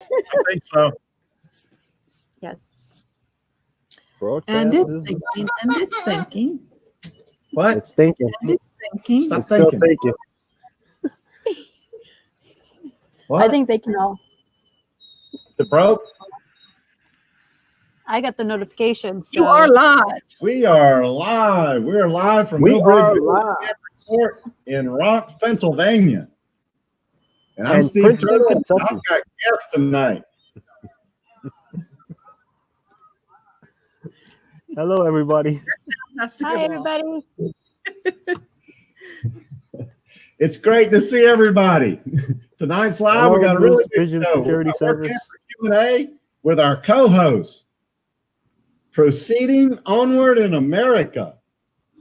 I think so. Yes. And it's thinking. What? It's thinking. Stop It's still thinking. What? I think they can all. It broke? I got the notification. So. You are live. We are live. We are live from Millbridge Resort in Ronks, Pennsylvania. And I'm Steve Princeton, Turtle. I've Kentucky. got guests tonight. Hello, everybody. Has to Hi, go off. everybody. It's great to see everybody. Tonight's live. Hello, We got a really good Vision show. Security We've got Service. Workamper Q&A with our co-host, Proceeding Onward in America.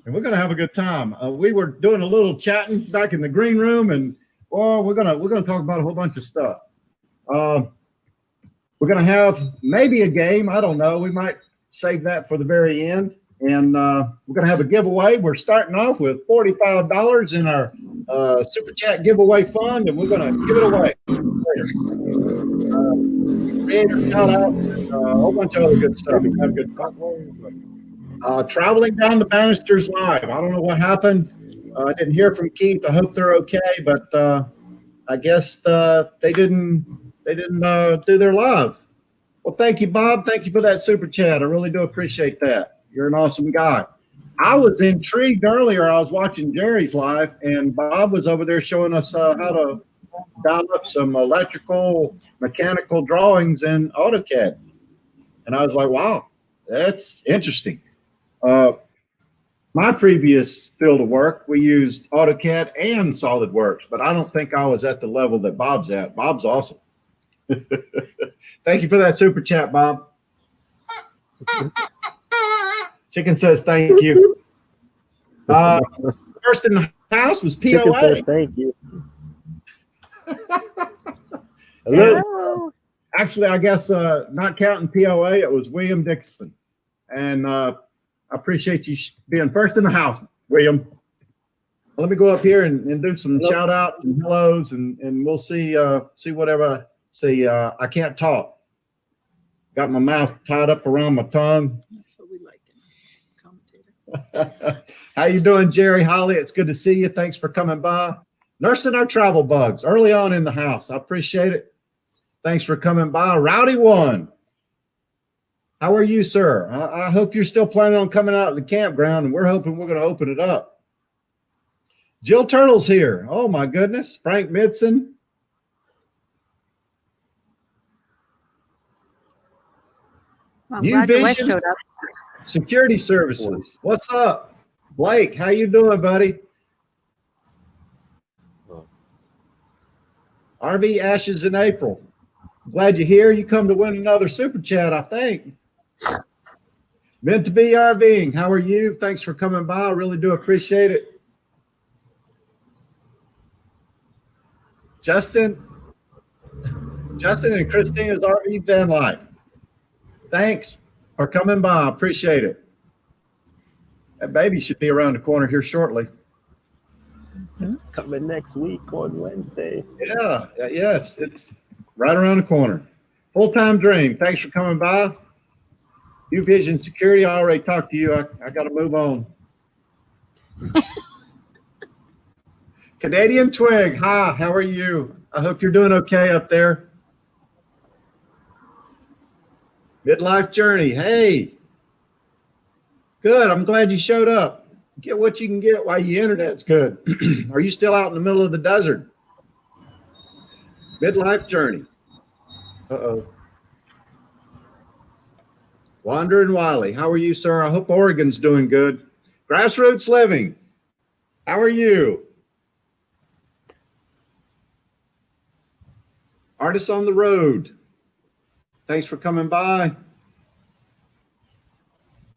And we're going to have a good time. We were doing a little chatting back in the green room, and we're gonna talk about a whole bunch of stuff. We're going to have maybe a game. I don't know. We might save that for the very end. And we're going to have a giveaway. We're starting off with $45 in our Super Chat giveaway fund, and we're going to give it away. Creator shout out, and a whole bunch of other good stuff. We have a good fun. Traveling down the Bannisters live. I don't know what happened. I didn't hear from Keith. I hope they're okay, but I guess they didn't do their live. Well, thank you, Bob. Thank you for that Super Chat. I really do appreciate that. You're an awesome guy. I was intrigued earlier. I was watching Jerry's live, and Bob was over there showing us how to dial up some electrical, mechanical drawings in AutoCAD. And I was like, wow, that's interesting. My previous field of work, we used AutoCAD and SolidWorks, but I don't think I was at the level that Bob's at. Bob's awesome. Thank you for that Super Chat, Bob. Chicken says thank you. First in the house was POA. Chicken says thank you. Hello. Actually, I guess not counting POA, it was William Dixon. And I appreciate you being first in the house, William. Let me go up here and do some shout outs and hellos, and we'll see whatever. See, I can't talk. Got my mouth tied up around my tongue. That's what we like in a commentator. How you doing, Jerry Holly? It's good to see you. Thanks for coming by. Nursing our travel bugs early on in the house. I appreciate it. Thanks for coming by. Rowdy One. How are you, sir? I hope you're still planning on coming out of the campground, and we're hoping we're going to open it up. Jill Turtle's here. Oh, my goodness. Frank Midson. Well, New glad your wife Vision showed up. Security Services. What's up? Blake, how you doing, buddy? RV Ashes in April. Glad you're here. You come to win another Super Chat, I think. Meant to be RVing. How are you? Thanks for coming by. I really do appreciate it. Justin and Christina's RV Van Life. Thanks for coming by. I appreciate it. That baby should be around the corner here shortly. It's coming next week on Wednesday. Yeah, yes, it's right around the corner. Full-time dream. Thanks for coming by. New Vision Security, I already talked to you. I got to move on. Canadian Twig, hi, how are you? I hope you're doing okay up there. Midlife Journey, hey. Good, I'm glad you showed up. Get what you can get while your internet's good. Are you still out in the middle of the desert? Midlife Journey. Uh-oh. Wandering Wiley, how are you, sir? I hope Oregon's doing good. Grassroots Living, how are you? Artists on the Road, thanks for coming by.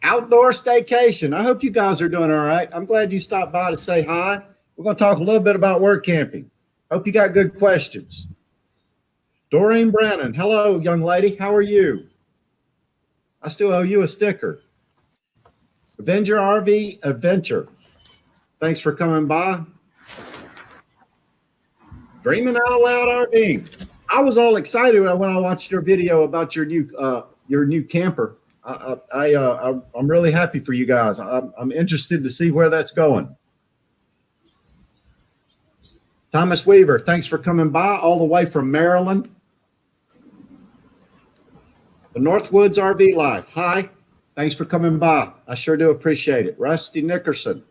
Outdoor Staycation, I hope you guys are doing all right. I'm glad you stopped by to say hi. We're going to talk a little bit about work camping. Hope you got good questions. Doreen Brannon, hello, young lady. How are you? I still owe you a sticker. Avenger RV Adventure, thanks for coming by. Dreaming Out Loud RV, I was all excited when I watched your video about your new camper. I'm really happy for you guys. I'm interested to see where that's going. Thomas Weaver, thanks for coming by all the way from Maryland. The Northwoods RV Life. Hi, thanks for coming by. I sure do appreciate it. Rusty Nickerson,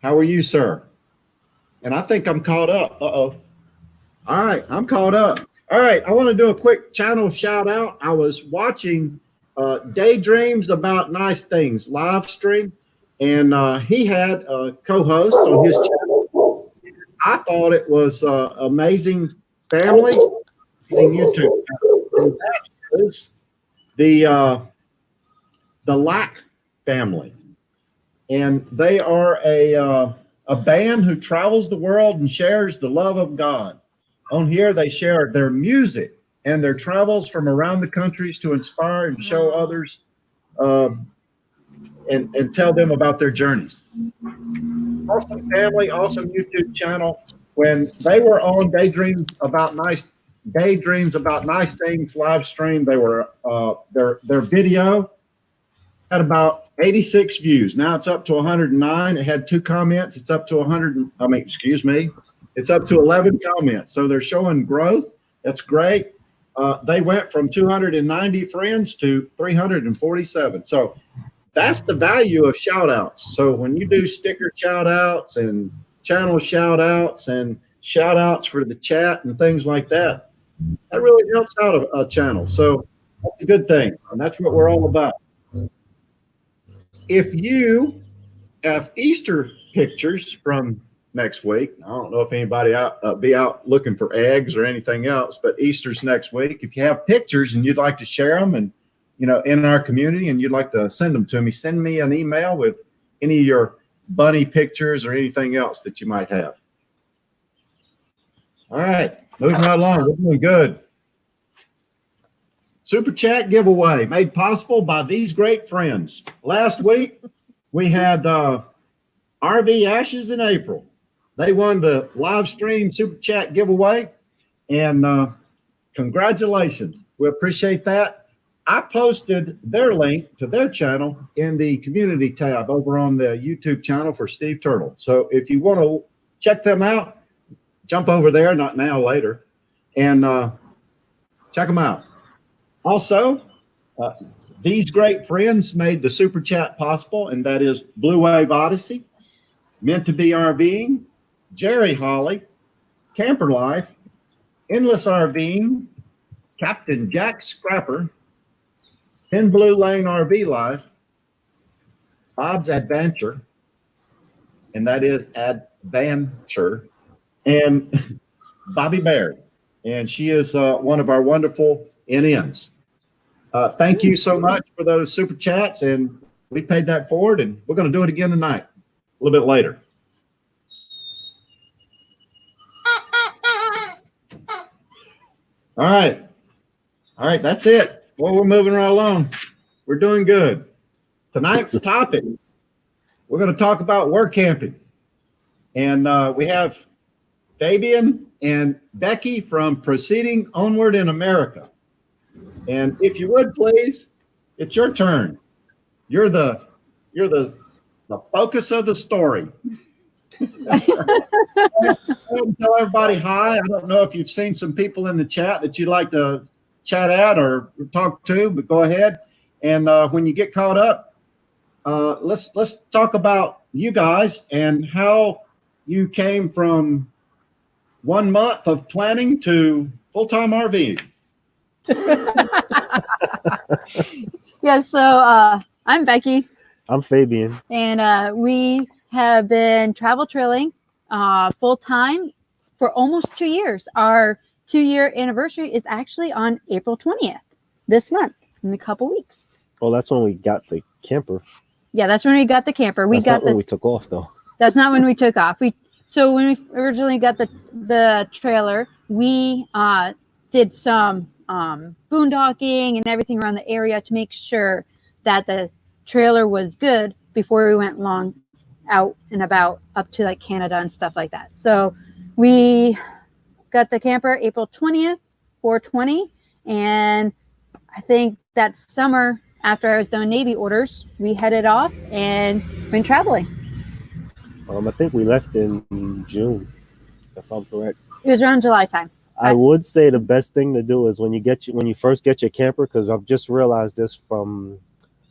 how are you, sir? And I think I'm caught up. Uh-oh. All right, I'm caught up. All right, I want to do a quick channel shout out. I was watching Daydreams About Nice Things live stream, and he had a co-host on his channel. I thought it was amazing family, amazing YouTube. And that is the Lack family, and they are a band who travels the world and shares the love of God. On here, they share their music and their travels from around the countries to inspire and show others and tell them about their journeys. Awesome family, awesome YouTube channel. When they were on Daydreams About Nice Things live stream, they were their video had about 86 views. Now it's up to 109. It had 2 comments. It's up to 100. It's up to 11 comments. So they're showing growth. That's great. They went from 290 friends to 347. So that's the value of shout outs. So when you do sticker shout outs and channel shout outs and shout outs for the chat and things like that, that really helps out a channel. So that's a good thing. And that's what we're all about. If you have Easter pictures from next week, I don't know if anybody be out looking for eggs or anything else, but Easter's next week. If you have pictures and you'd like to share them and, in our community and you'd like to send them to me, send me an email with any of your bunny pictures or anything else that you might have. All right, moving right along. We're doing good. Super Chat giveaway made possible by these great friends. Last week, we had RV Ashes in April. They won the live stream Super Chat giveaway, and congratulations. We appreciate that. I posted their link to their channel in the community tab over on the YouTube channel for Steve Turtle. So if you want to check them out, jump over there, not now, later, and check them out. Also, these great friends made the Super Chat possible, and that is Blue Wave Odyssey, Meant to Be RVing, Jerry Holly, Camper Life, Endless RVing, Captain Jack Scrapper, Pin Blue Lane RV Life, Bob's Adventure, and that is Adventure, and Bobby Baird. And she is one of our wonderful NNs. Thank you so much for those super chats, and we paid that forward, and we're going to do it again tonight, a little bit later. All right, that's it. Well, we're moving right along. We're doing good. Tonight's topic, we're going to talk about work camping, and we have Fabian and Becky from Proceeding Onward in America. And if you would please, it's your turn. You're the focus of the story. Tell everybody hi. I don't know if you've seen some people in the chat that you'd like to chat at or talk to, but go ahead. And when you get caught up, let's talk about you guys and how you came from 1 month of planning to full-time RVing. Yeah, so I'm Becky. I'm Fabian. And we have been travel trailing full-time for almost 2 years. Our 2-year anniversary is actually on April 20th, this month, in a couple weeks. Well, that's when we got the camper. Yeah, that's when we got the camper. That's not when we took off, though. That's not when we took off. So when we originally got the trailer, we did some boondocking and everything around the area to make sure that the trailer was good before we went long out and about up to like Canada and stuff like that. So we got the camper April 20th, 420. And I think that summer, after I was done Navy orders, we headed off and went traveling. I think we left in June, if I'm correct. It was around July time. I would say the best thing to do is when you first get your camper, because I've just realized this from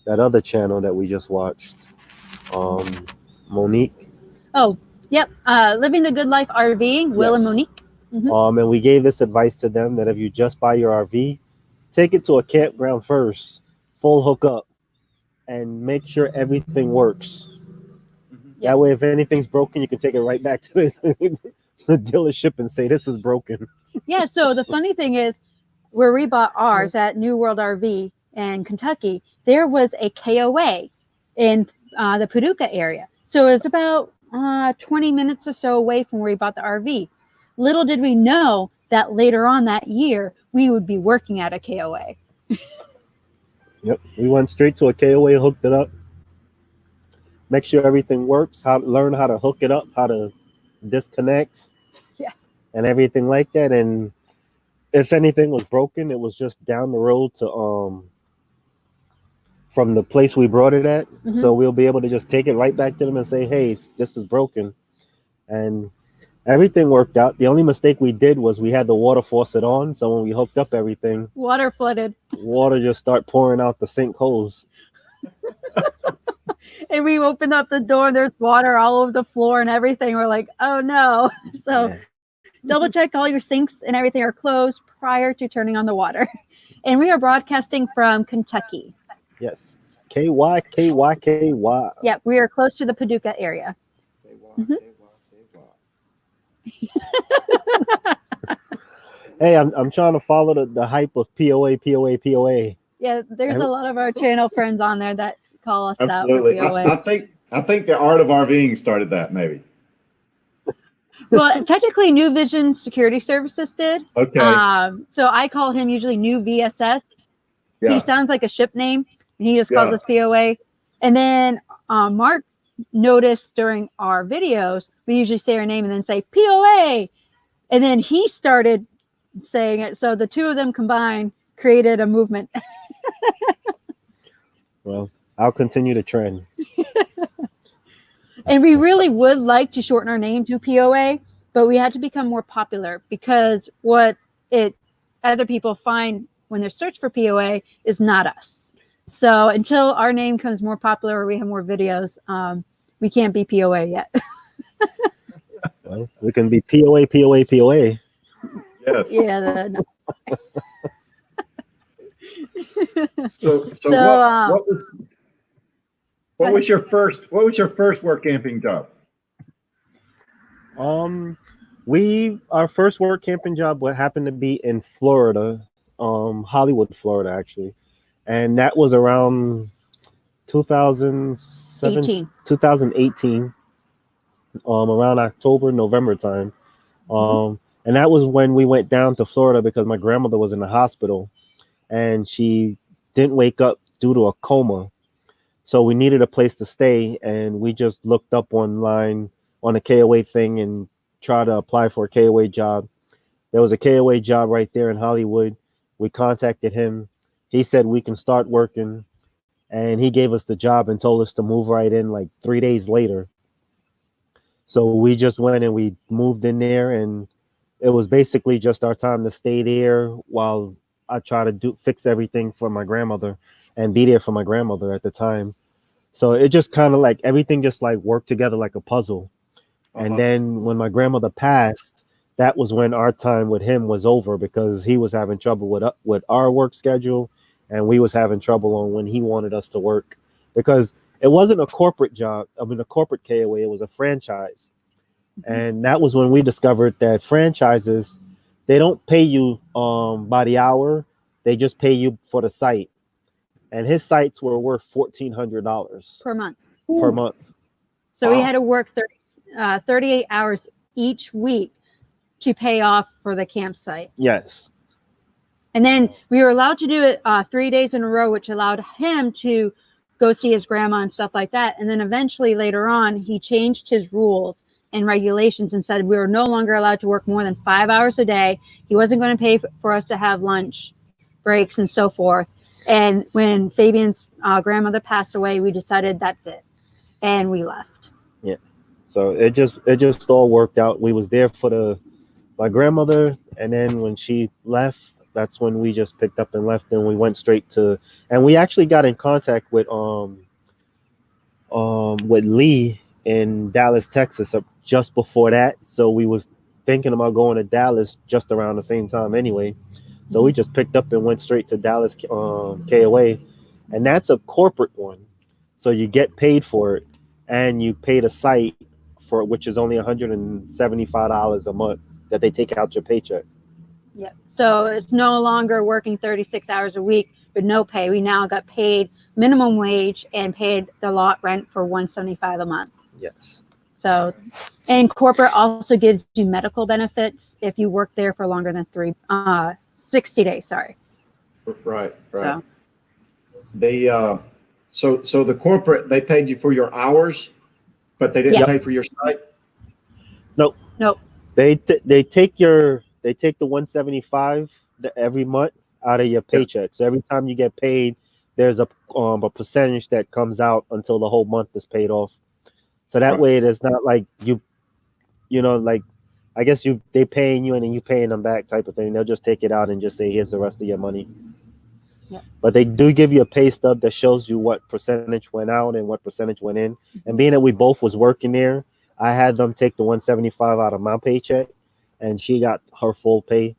that other channel that we just watched, Monique. Oh, yep. Living the Good Life RV, Will and Yes. Monique. Mm-hmm. And we gave this advice to them that if you just buy your RV, take it to a campground first, full hookup, and make sure everything works. Yeah. That way, if anything's broken, you can take it right back to the dealership and say, this is broken. Yeah, so the funny thing is, where we bought ours at New World RV in Kentucky, there was a KOA in the Paducah area. So it's about 20 minutes or so away from where we bought the RV. Little did we know that later on that year, we would be working at a KOA. Yep, we went straight to a KOA, hooked it up, make sure everything works, learn how to hook it up, how to disconnect, and everything like that. And if anything was broken, it was just down the road to from the place we brought it at. Mm-hmm. So we'll be able to just take it right back to them and say, hey, this is broken. And everything worked out. The only mistake we did was we had the water faucet on. So when we hooked up everything, water flooded. Water just started pouring out the sinkholes. And we opened up the door and there's water all over the floor and everything. We're like, oh no. So double check all your sinks and everything are closed prior to turning on the water. And we are broadcasting from Kentucky. Yes. KY. Yeah, we are close to the Paducah area. Mm-hmm. Hey, I'm trying to follow the hype of POA. Yeah, there's a lot of our channel friends on there that call us Absolutely. out for POA. I think the art of RVing started that, maybe. Well, technically, New Vision Security Services did. Okay. So I call him usually New VSS. Yeah. He sounds like a ship name, and he just calls us POA. And then Mark noticed during our videos, we usually say our name and then say POA. And then he started saying it. So the two of them combined created a movement. Well, I'll continue the trend. And we really would like to shorten our name to POA, but we have to become more popular because what other people find when they search for POA is not us. So until our name becomes more popular or we have more videos, we can't be POA yet. Well, we can be POA. Yes. Yeah. So what was your first work camping job? Our first work camping job happened to be in Florida, Hollywood, Florida, actually. And that was around 2018, around October, November time. And that was when we went down to Florida because my grandmother was in the hospital and she didn't wake up due to a coma. So we needed a place to stay, and we just looked up online on a KOA thing and tried to apply for a KOA job. There was a KOA job right there in Hollywood. We contacted him. He said we can start working, and he gave us the job and told us to move right in like 3 days later. So we just went and we moved in there, and it was basically just our time to stay there while I try to fix everything for my grandmother and be there for my grandmother at the time. So it just kind of like everything just like worked together like a puzzle. And then when my grandmother passed, that was when our time with him was over because he was having trouble with our work schedule, and we was having trouble on when he wanted us to work because it wasn't a corporate job. I mean, a corporate KOA, it was a franchise. And that was when we discovered that franchises, they don't pay you by the hour. They just pay you for the site. And his sites were worth $1,400 per month. So we had to work 38 hours each week to pay off for the campsite. Yes. And then we were allowed to do it 3 days in a row, which allowed him to go see his grandma and stuff like that. And then eventually later on, he changed his rules and regulations and said we were no longer allowed to work more than 5 hours a day. He wasn't going to pay for us to have lunch breaks and so forth. And when Fabian's grandmother passed away, we decided that's it, and we left. Yeah. So it just all worked out. We was there for my grandmother, and then when she left, that's when we just picked up and left, and we went straight to, and we actually got in contact with Lee in Dallas, Texas, just before that. So we was thinking about going to Dallas just around the same time anyway. So we just picked up and went straight to Dallas KOA, and that's a corporate one. So you get paid for it, and you pay the site for it, which is only $175 a month that they take out your paycheck. Yeah. So it's no longer working 36 hours a week with no pay. We now got paid minimum wage and paid the lot rent for $175 a month. Yes. So, and corporate also gives you medical benefits if you work there for longer than 60 days. Sorry. Right. So. They so the corporate, they paid you for your hours, but they didn't pay for your site. Nope. They take the 175 every month out of your paycheck. So every time you get paid, there's a percentage that comes out until the whole month is paid off. So that way, it's not like you know, like I guess they paying you and then you paying them back type of thing. They'll just take it out and just say, here's the rest of your money. Yeah. But they do give you a pay stub that shows you what percentage went out and what percentage went in. And being that we both was working there, I had them take the 175 out of my paycheck, and she got her full pay.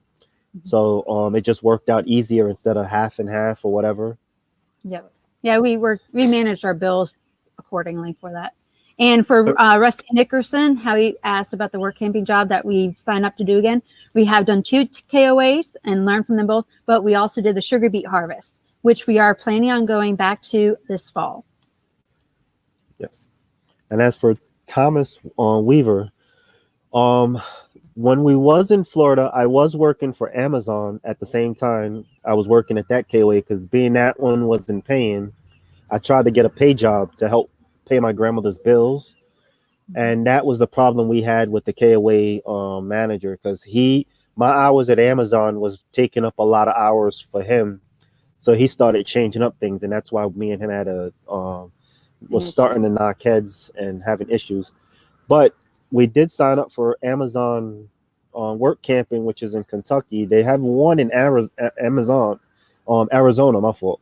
So it just worked out easier instead of half and half or whatever. Yeah, we managed our bills accordingly for that. And for Rusty Nickerson, how he asked about the work camping job that we signed up to do again, we have done 2 KOAs and learned from them both, but we also did the sugar beet harvest, which we are planning on going back to this fall. Yes. And as for Thomas Weaver, when we was in Florida, I was working for Amazon at the same time. I was working at that KOA because being that one wasn't paying, I tried to get a pay job to help pay my grandmother's bills. And that was the problem we had with the KOA manager, because my hours at Amazon was taking up a lot of hours for him. So he started changing up things, and that's why me and him had was starting to knock heads and having issues. But we did sign up for Amazon Workamping, which is in Kentucky. They have one in Arizona, my fault.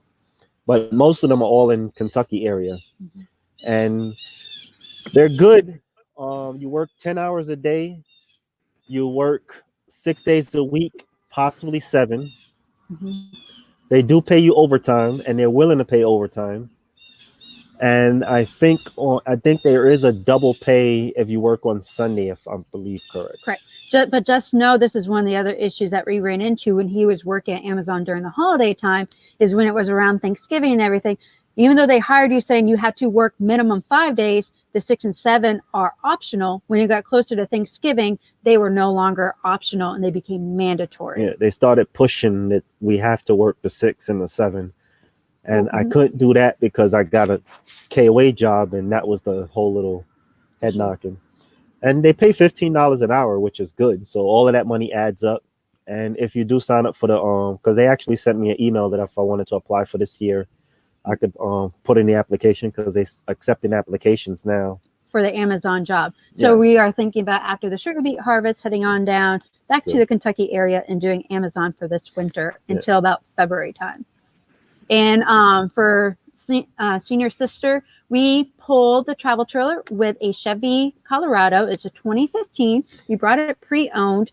But most of them are all in Kentucky area. And they're good. You work 10 hours a day. You work 6 days a week, possibly 7. They do pay you overtime, and they're willing to pay overtime. And I think there is a double pay if you work on Sunday, if I believe correct. Correct. But just know this is one of the other issues that we ran into when he was working at Amazon during the holiday time, is when it was around Thanksgiving and everything. Even though they hired you saying you have to work minimum 5 days, the 6 and 7 are optional. When you got closer to Thanksgiving, they were no longer optional and they became mandatory. Yeah, they started pushing that we have to work the 6 and the 7. And I couldn't do that because I got a KOA job, and that was the whole little head knocking. And they pay $15 an hour, which is good. So all of that money adds up. And if you do sign up for the because they actually sent me an email that if I wanted to apply for this year, I could put in the application, because they accepting applications now for the Amazon job. So we are thinking about, after the sugar beet harvest, heading on down back to the Kentucky area and doing Amazon for this winter until about February time. And for Senior Sister, we pulled the travel trailer with a Chevy Colorado. It's a 2015. We brought it pre-owned.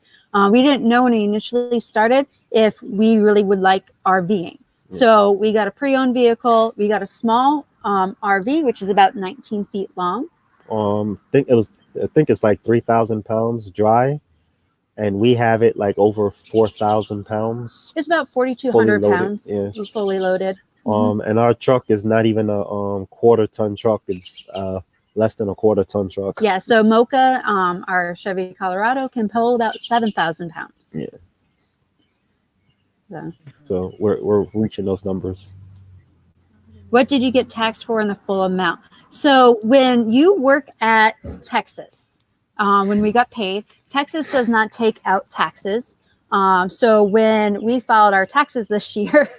We didn't know when we initially started if we really would like RVing. So we got a pre-owned vehicle. We got a small RV, which is about 19 feet long. I think it's like 3,000 pounds dry, and we have it like over 4,000 pounds. It's about 4,200 pounds. Yeah, fully loaded. And our truck is not even a quarter-ton truck. It's less than a quarter-ton truck. Yeah. So Mocha, our Chevy Colorado, can pull about 7,000 pounds. Yeah. So we're reaching those numbers. What did you get taxed for in the full amount? So when you work at Texas, when we got paid. Texas does not take out taxes. So when we filed our taxes this year,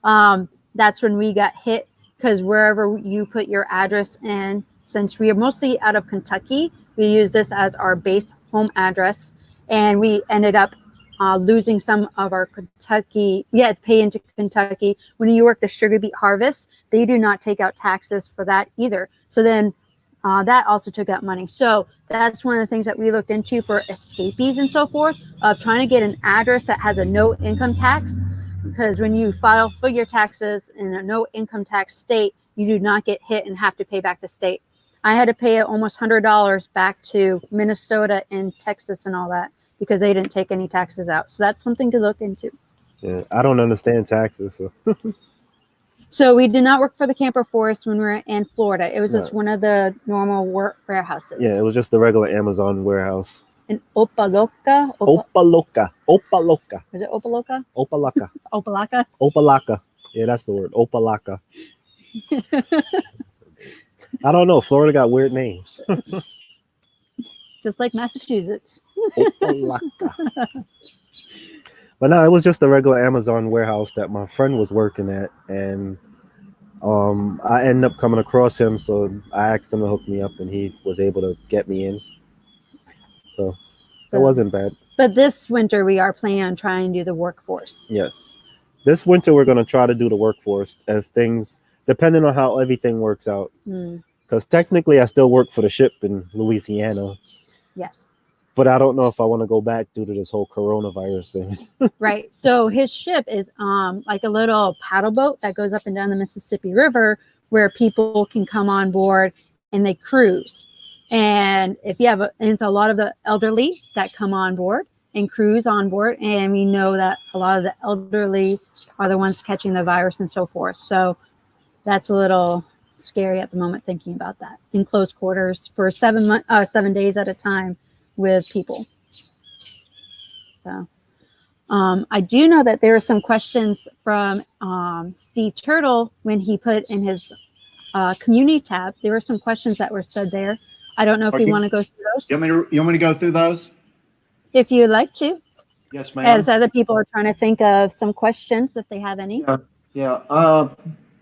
that's when we got hit, because wherever you put your address in, since we are mostly out of Kentucky, we use this as our base home address, and we ended up losing some of our Kentucky, pay into Kentucky. When you work the sugar beet harvest, they do not take out taxes for that either. So then that also took out money. So that's one of the things that we looked into for escapees and so forth, of trying to get an address that has a no income tax. Because when you file for your taxes in a no income tax state, you do not get hit and have to pay back the state. I had to pay almost $100 back to Minnesota and Texas and all that, because they didn't take any taxes out. So that's something to look into. Yeah, I don't understand taxes. So. So we did not work for the Camper Forest when we were in Florida. It was just one of the normal work warehouses. Yeah, it was just the regular Amazon warehouse. In Opaloka. Opaloka. Is it Opaloka? Opalaka. Opalaka. Opalaka. Yeah, that's the word. Opalaka. I don't know. Florida got weird names. Just like Massachusetts. Opalaka. But no, it was just a regular Amazon warehouse that my friend was working at, and I ended up coming across him, so I asked him to hook me up, and he was able to get me in. So it wasn't bad. But this winter, we are planning on trying to do the workforce. Yes. This winter, we're going to try to do the workforce, if things, depending on how everything works out. Because technically, I still work for the ship in Louisiana. Yes. But I don't know if I want to go back due to this whole coronavirus thing. Right. So his ship is like a little paddle boat that goes up and down the Mississippi River, where people can come on board and they cruise. And if you have it's a lot of the elderly that come on board and cruise on board. And we know that a lot of the elderly are the ones catching the virus and so forth. So that's a little scary at the moment, thinking about that in close quarters for 7 days at a time with people. So I do know that there were some questions from Steve Turtle when he put in his community tab. There were some questions that were said there. I don't know if you want to go through those. You want me to go through those? If you'd like to. Yes, ma'am. As other people are trying to think of some questions, if they have any. Yeah.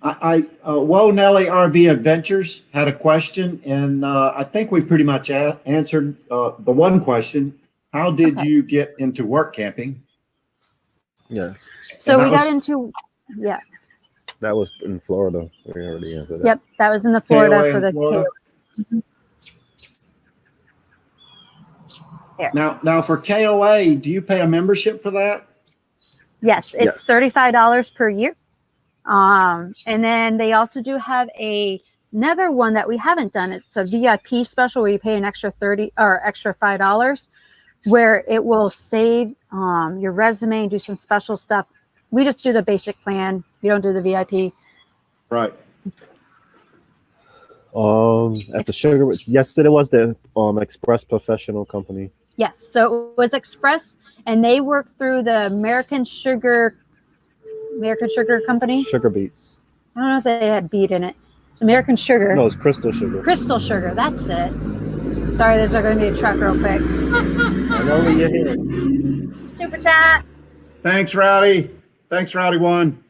Whoa Nelly RV Adventures had a question, and I think we pretty much answered the one question. How did you get into work camping? Yeah. So we got into, That was in Florida. We already answered that. Yep, that was in the Florida KOA for the Florida? KOA. Now for KOA, do you pay a membership for that? Yes, it's $35 per year. And then they also do have another one that we haven't done. It's a VIP special where you pay an extra $30 or extra $5, where it will save your resume and do some special stuff. We just do the basic plan. We don't do the VIP. Right. At the sugar, yesterday was the Express Professional Company. Yes, so it was Express, and they work through the American Sugar Company. Sugar Beets. I don't know if they had beet in it. It's American Sugar. No, it's Crystal Sugar. Crystal Sugar, that's it. Sorry, there's going to be a truck real quick. I know what you're hearing. Super chat. Thanks, Rowdy. Thanks, Rowdy One.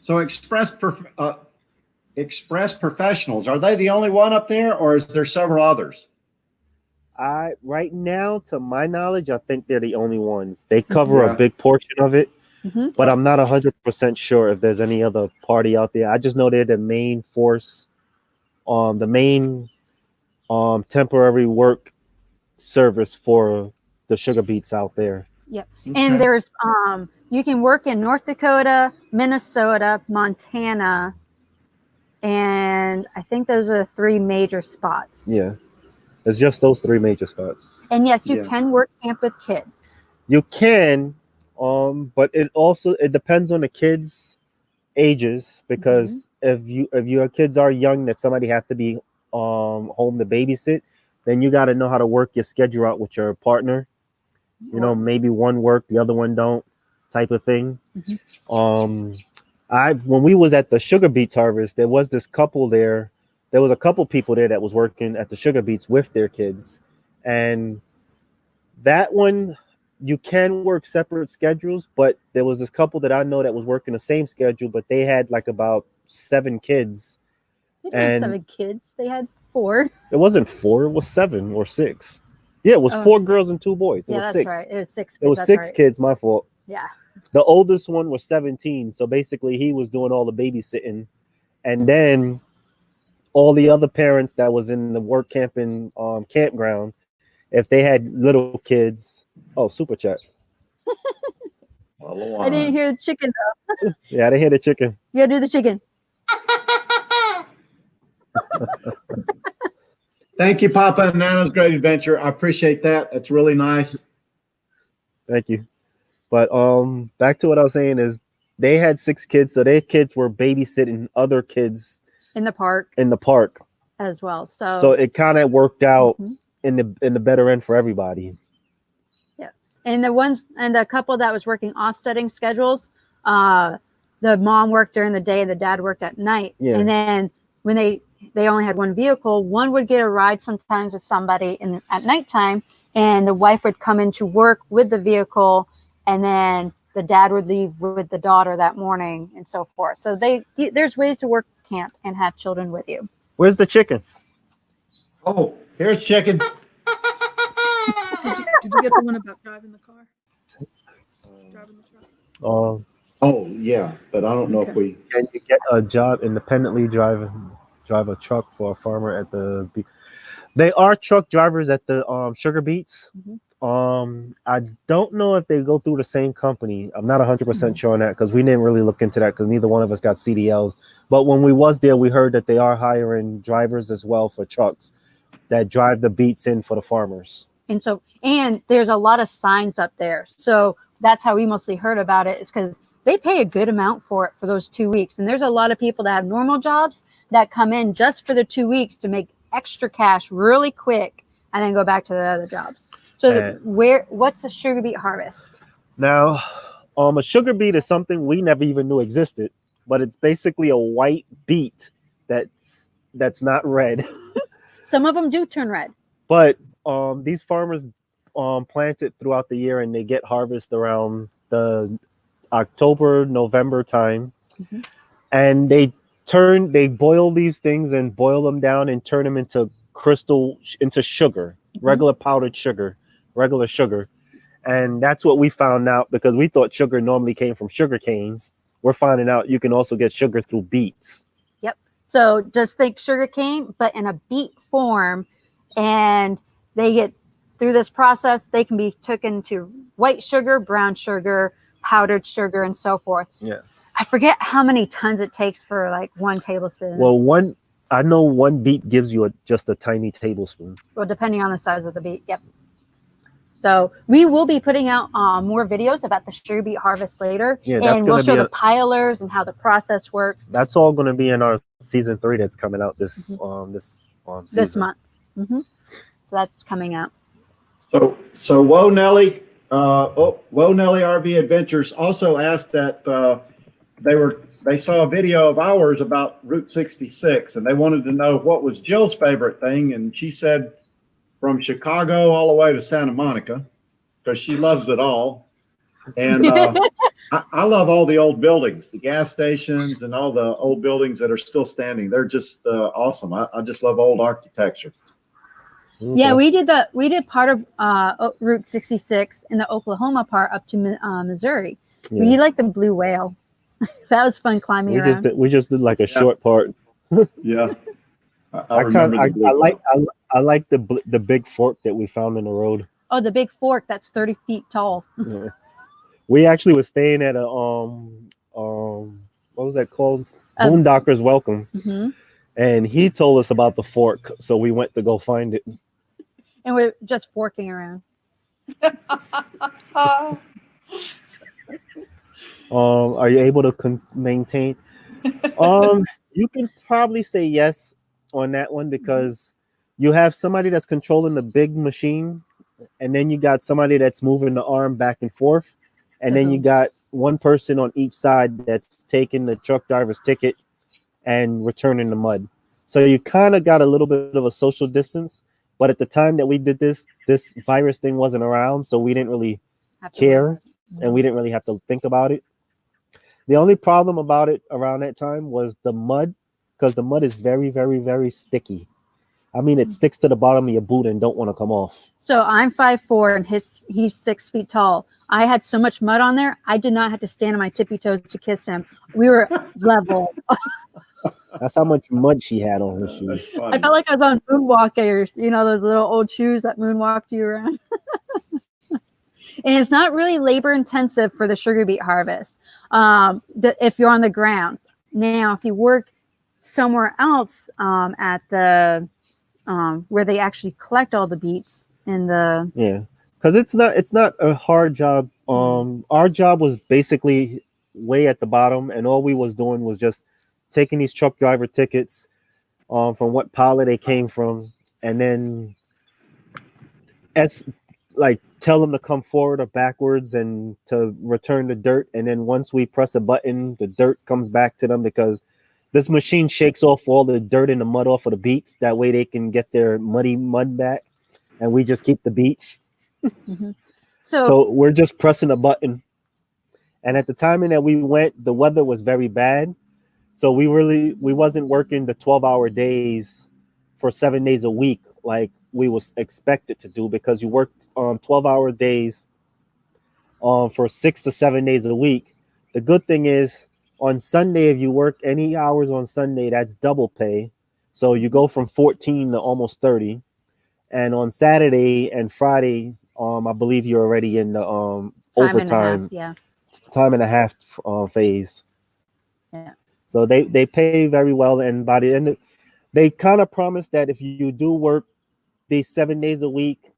So Express Professionals, are they the only one up there, or is there several others? Right now, to my knowledge, I think they're the only ones. They cover a big portion of it, but I'm not 100% sure if there's any other party out there. I just know they're the main force, the main temporary work service for the sugar beets out there. Yep. Okay. And there's you can work in North Dakota, Minnesota, Montana, and I think those are the 3 major spots. Yeah. It's just those 3 major spots. And yes, you can work camp with kids. You can, but it depends on the kids' ages, because if your kids are young, that somebody have to be home to babysit, then you got to know how to work your schedule out with your partner. You know, maybe one work, the other one don't, type of thing. When we was at the sugar beets harvest, there was this couple there there was a couple people there that was working at the sugar beets with their kids, and that one you can work separate schedules, but there was this couple that I know that was working the same schedule, but they had like about 7 kids. They didn't have 7 kids. They had 4. It wasn't 4, it was 7 or 6. Yeah, it was 4 girls and 2 boys. It was that's 6. right. It was 6 kids. It was 6 kids, my fault. Yeah. The oldest one was 17, so basically he was doing all the babysitting, and then all the other parents that was in the work camping campground, if they had little kids, super chat. I didn't hear the chicken though. Yeah, I didn't hear the chicken. You gotta do the chicken. Thank you, Papa and Nana's Great Adventure. I appreciate that. That's really nice. Thank you. But back to what I was saying is they had 6 kids, so their kids were babysitting other kids in the park as well. So it kind of worked out in the better end for everybody. Yeah. And the couple that was working offsetting schedules, the mom worked during the day and the dad worked at night. Yeah. And then when they only had one vehicle, one would get a ride sometimes with somebody at nighttime, and the wife would come into work with the vehicle, and then the dad would leave with the daughter that morning and so forth. So there's ways to work camp and have children with you. Where's the chicken? Oh, here's chicken. Did you get the one about driving the car? Driving the truck? Oh yeah, but I don't know if we can you get a job independently drive a truck for a farmer at the beach. They are truck drivers at the sugar beets. I don't know if they go through the same company. I'm not 100% sure on that because we didn't really look into that because neither one of us got CDLs. But when we was there, we heard that they are hiring drivers as well for trucks that drive the beets in for the farmers. And there's a lot of signs up there. So that's how we mostly heard about it, is because they pay a good amount for it for those 2 weeks. And there's a lot of people that have normal jobs that come in just for the 2 weeks to make extra cash really quick and then go back to the other jobs. So what's a sugar beet harvest? Now, a sugar beet is something we never even knew existed, but it's basically a white beet that's not red. Some of them do turn red. But these farmers plant it throughout the year, and they get harvest around the October, November time. And they boil these things and boil them down and turn them into sugar, regular powdered sugar. Regular sugar. And that's what we found out, because we thought sugar normally came from sugar canes. We're finding out you can also get sugar through beets. Yep. So just think sugar cane, but in a beet form. And they get through this process, they can be taken to white sugar, brown sugar, powdered sugar, and so forth. Yes. I forget how many tons it takes for like 1 tablespoon. Well, I know one beet gives you just a tiny tablespoon. Well, depending on the size of the beet. Yep. So we will be putting out more videos about the sugar beet harvest later. Yeah, and we'll show the pilers and how the process works. That's all going to be in our season 3 that's coming out this season. This month. So that's coming out. So Whoa Nelly RV Adventures also asked that they saw a video of ours about Route 66, and they wanted to know what was Jill's favorite thing, and she said from Chicago all the way to Santa Monica, because she loves it all. And I love all the old buildings, the gas stations and all the old buildings that are still standing. They're just awesome. I just love old architecture. Okay. Yeah, we did part of Route 66 in the Oklahoma part up to Missouri. Yeah. We like the blue whale. That was fun climbing around. We just did like a short part. Yeah. I like the big fork that we found in the road. Oh, the big fork that's 30 feet tall. Yeah. We actually were staying at a what was that called? Boondockers Welcome. And he told us about the fork, so we went to go find it. And we're just forking around. Are you able to maintain? You can probably say yes on that one, because you have somebody that's controlling the big machine, and then you got somebody that's moving the arm back and forth, and then you got one person on each side that's taking the truck driver's ticket and returning the mud. So you kind of got a little bit of a social distance. But at the time that we did this virus thing wasn't around, so we didn't really care, and we didn't really have to think about it. The only problem about it around that time was the mud, because the mud is very, very, very sticky. I mean, it sticks to the bottom of your boot and don't want to come off. So I'm 5'4" and he's 6 feet tall. I had so much mud on there, I did not have to stand on my tippy toes to kiss him. We were level. That's how much mud she had on her shoes. I felt like I was on moonwalkers, you know, those little old shoes that moonwalked you around. And it's not really labor intensive for the sugar beet harvest if you're on the grounds. Now, if you work somewhere else at the where they actually collect all the beets in the because it's not a hard job. Our job was basically way at the bottom, and all we was doing was just taking these truck driver tickets from what pilot they came from, and then it's like tell them to come forward or backwards and to return the dirt. And then once we press a button, the dirt comes back to them, because this machine shakes off all the dirt and the mud off of the beets. That way they can get their muddy mud back, and we just keep the beets. Mm-hmm. So we're just pressing a button. And at the timing that we went, the weather was very bad. So we wasn't working the 12-hour days for 7 days a week like we was expected to do, because you worked 12-hour days for 6 to 7 days a week. The good thing is, on Sunday, if you work any hours on Sunday, that's double pay. So you go from 14 to almost 30. And on Saturday and Friday, I believe you're already in the overtime, time and a half phase. Yeah. So they pay very well, and by the end, they kind of promise that if you do work these 7 days a week,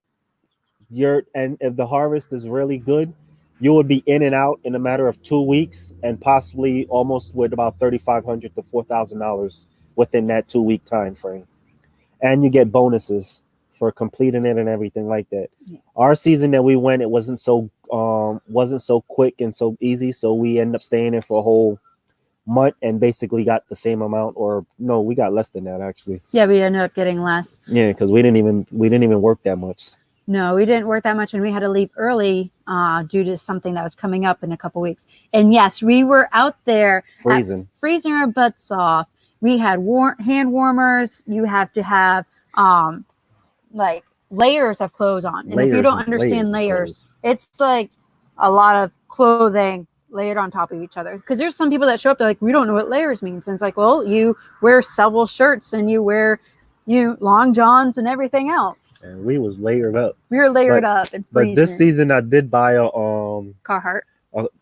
and if the harvest is really good, you would be in and out in a matter of 2 weeks, and possibly almost with about $3,500 to $4,000 within that 2 week time frame. And you get bonuses for completing it and everything like that. Yeah. Our season that we went, it wasn't so quick and so easy, so we ended up staying there for a whole month and basically got the same amount, or no, we got less than that actually. Yeah, we ended up getting less. Yeah, because we didn't even work that much. No, we didn't work that much, and we had to leave early due to something that was coming up in a couple weeks. And yes, we were out there freezing our butts off. We had hand warmers. You have to have like layers of clothes on. And if you don't understand layers, it's like a lot of clothing layered on top of each other. Because there's some people that show up, they're like, we don't know what layers means. And it's like, well, you wear several shirts and you wear long johns and everything else. And we was layered up. We were layered up and freezing. But this season I did buy a Carhartt.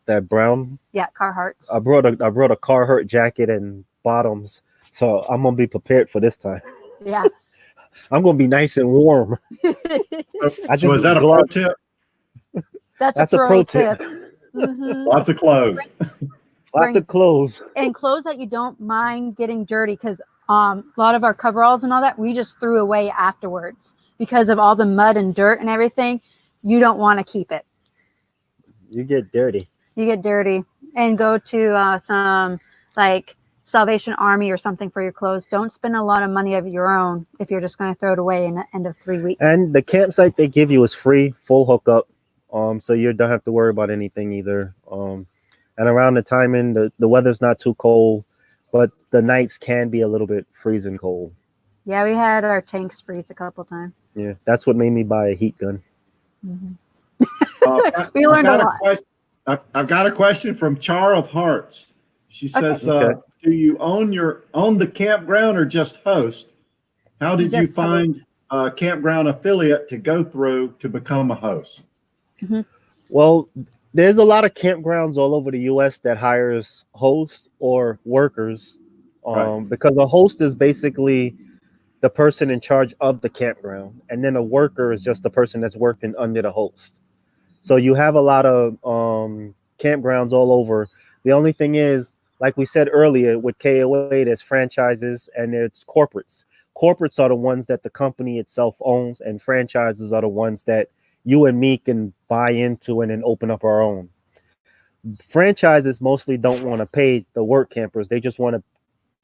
That brown. Yeah, Carhartt. I brought a Carhartt jacket and bottoms, so I'm gonna be prepared for this time. Yeah. I'm gonna be nice and warm. So is that a pro tip? That's a pro tip. Mm-hmm. Lots of clothes. Lots of clothes. And clothes that you don't mind getting dirty, because a lot of our coveralls and all that, we just threw away afterwards because of all the mud and dirt and everything. You don't want to keep it. You get dirty. You get dirty. And go to some like Salvation Army or something for your clothes. Don't spend a lot of money of your own if you're just going to throw it away in the end of 3 weeks. And the campsite they give you is free, full hookup. So you don't have to worry about anything either. And around the timing, the weather's not too cold, but the nights can be a little bit freezing cold. Yeah, we had our tanks freeze a couple times. Yeah, that's what made me buy a heat gun. Mm-hmm. We learned a lot. I've got a question from Char of Hearts. She says, do you own the campground or just host? How did you find a campground affiliate to go through to become a host? Mm-hmm. Well, there's a lot of campgrounds all over the U.S. that hires hosts or workers, because a host is basically the person in charge of the campground, and then a worker is just the person that's working under the host. So you have a lot of campgrounds all over. The only thing is, like we said earlier, with KOA, there's franchises and there's corporates. Corporates are the ones that the company itself owns, and franchises are the ones that you and me can buy into and then open up our own. Franchises mostly don't want to pay the work campers. They just want to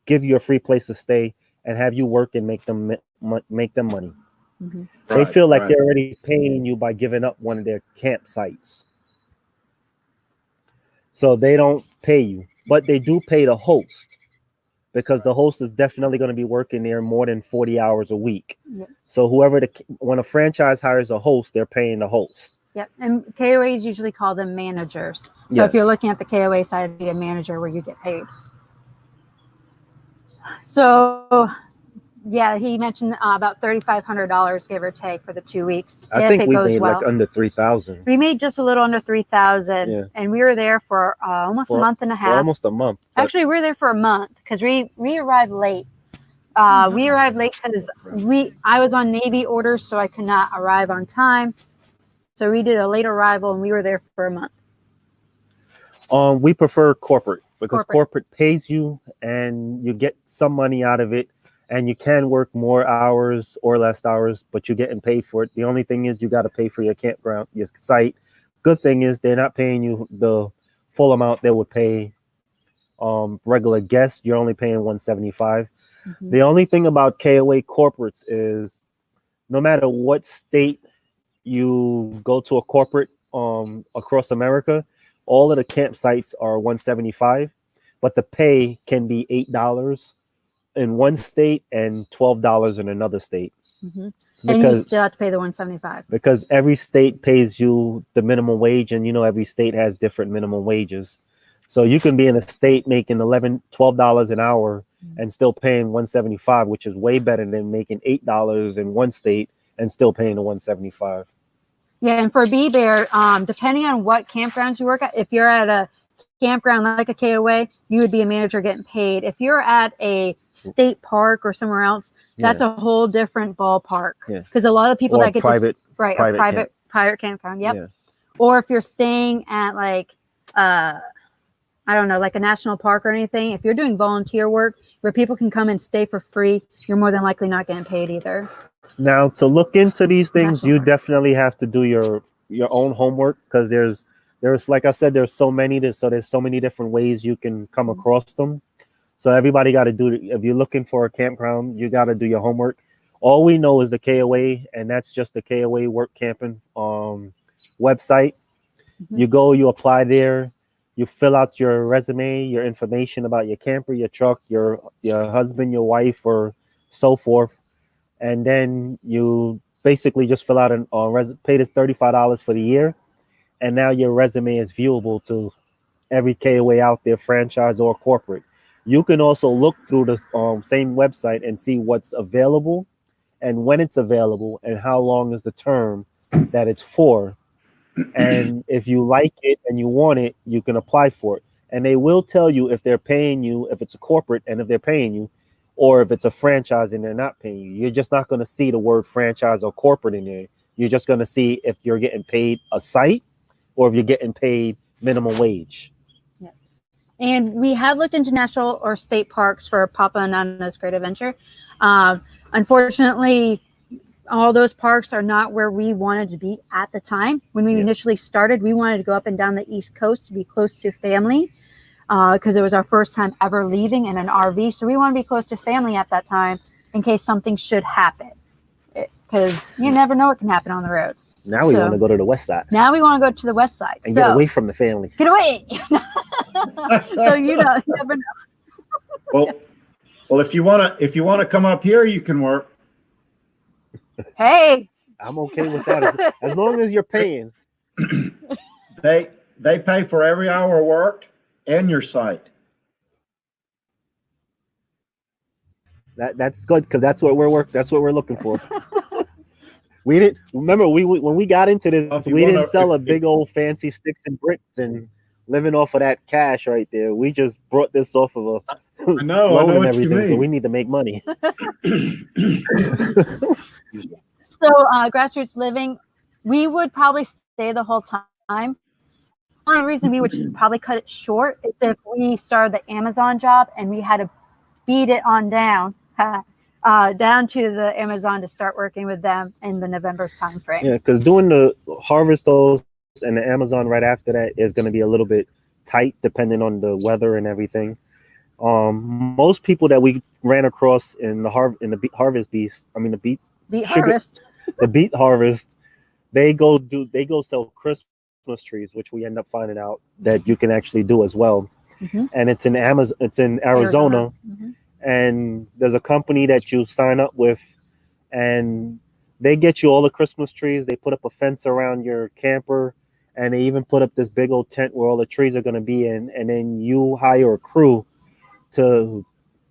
give you a free place to stay and have you work and make them money. Mm-hmm. They feel like they're already paying you by giving up one of their campsites. So they don't pay you, but they do pay the host, because the host is definitely going to be working there more than 40 hours a week. Yep. So when a franchise hires a host, they're paying the host. Yep. And KOAs usually call them managers. So yes. If you're looking at the KOA side, it'd be a manager where you get paid. So yeah, he mentioned about $3,500, give or take, for the 2 weeks. I think we made like under 3,000. We made just a little under 3,000, and we were there for almost a month and a half. Almost a month. Actually, we were there for a month because we arrived late. We arrived late because I was on Navy orders, so I could not arrive on time. So we did a late arrival, and we were there for a month. We prefer corporate because corporate pays you, and you get some money out of it. And you can work more hours or less hours, but you're getting paid for it. The only thing is you got to pay for your campground, your site. Good thing is they're not paying you the full amount they would pay regular guests. You're only paying $175. Mm-hmm. The only thing about KOA corporates is no matter what state you go to a corporate across America, all of the campsites are $175, but the pay can be $8 in one state and $12 in another state. Mm-hmm. And you still have to pay the $175 because every state pays you the minimum wage, and every state has different minimum wages. So you can be in a state making $12 an hour and still paying $175, which is way better than making $8 in one state and still paying the $175. Yeah, and for B-Bear, depending on what campgrounds you work at, if you're at a campground like a KOA, you would be a manager getting paid. If you're at a state park or somewhere else, that's a whole different ballpark. Because a lot of people that get private campground. Yep. Yeah. Or if you're staying at like I don't know, like a national park or anything, if you're doing volunteer work where people can come and stay for free, you're more than likely not getting paid either. Now, to look into these things, you definitely have to do your own homework, because there's like I said, there's so many different ways you can come across them. So everybody got to do it. If you're looking for a campground, you got to do your homework. All we know is the KOA, and that's just the KOA work camping website. Mm-hmm. You go, you apply there, you fill out your resume, your information about your camper, your truck, your husband, your wife, or so forth, and then you basically just fill out pay this $35 for the year, and now your resume is viewable to every KOA out there, franchise or corporate. You can also look through the same website and see what's available and when it's available and how long is the term that it's for. And if you like it and you want it, you can apply for it. And they will tell you if they're paying you, if it's a corporate and if they're paying you, or if it's a franchise and they're not paying you. You're just not going to see the word franchise or corporate in there. You're just going to see if you're getting paid a site or if you're getting paid minimum wage. And we have looked into national or state parks for Papa and Nana's Great Adventure. Unfortunately, all those parks are not where we wanted to be at the time. When we initially started, we wanted to go up and down the East Coast to be close to family, because it was our first time ever leaving in an RV. So we want to be close to family at that time in case something should happen, because you never know what can happen on the road. Now we want to go to the west side. Now we want to go to the west side. And get away from the family. Get away. So you never know. Well, if you wanna come up here, you can work. Hey. I'm okay with that. As long as you're paying. They pay for every hour worked and your site. That's good, because that's what we're looking for. We didn't remember when we got into this. We didn't sell a big old fancy sticks and bricks and living off of that cash right there. We just brought this off of a I know what everything, you mean. So we need to make money. So grassroots living, we would probably stay the whole time. The only reason we would probably cut it short is if we started the Amazon job and we had to beat it on down to the Amazon to start working with them in the November time frame. Yeah, because doing the harvest those and the Amazon right after that is going to be a little bit tight, depending on the weather and everything. Most people that we ran across in the harvest beast, I mean the beet harvest, the beet harvest, they go sell Christmas trees, which we end up finding out that you can actually do as well. Mm-hmm. And it's in Arizona. Mm-hmm. And there's a company that you sign up with, and they get you all the Christmas trees. They put up a fence around your camper, and they even put up this big old tent where all the trees are going to be in. And then you hire a crew to,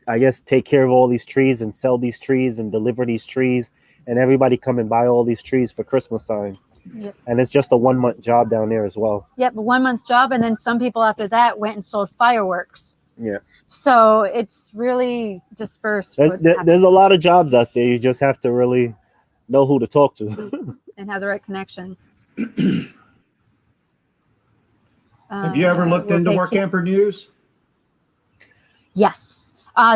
I guess, take care of all these trees and sell these trees and deliver these trees, and everybody come and buy all these trees for Christmas time. Yep. And it's just a 1 month job down there as well. Yep, a 1 month job, and then some people after that went and sold fireworks. Yeah. So it's really dispersed. There's a lot of jobs out there. You just have to really know who to talk to and have the right connections. Have you ever looked into Workamper News? Yes.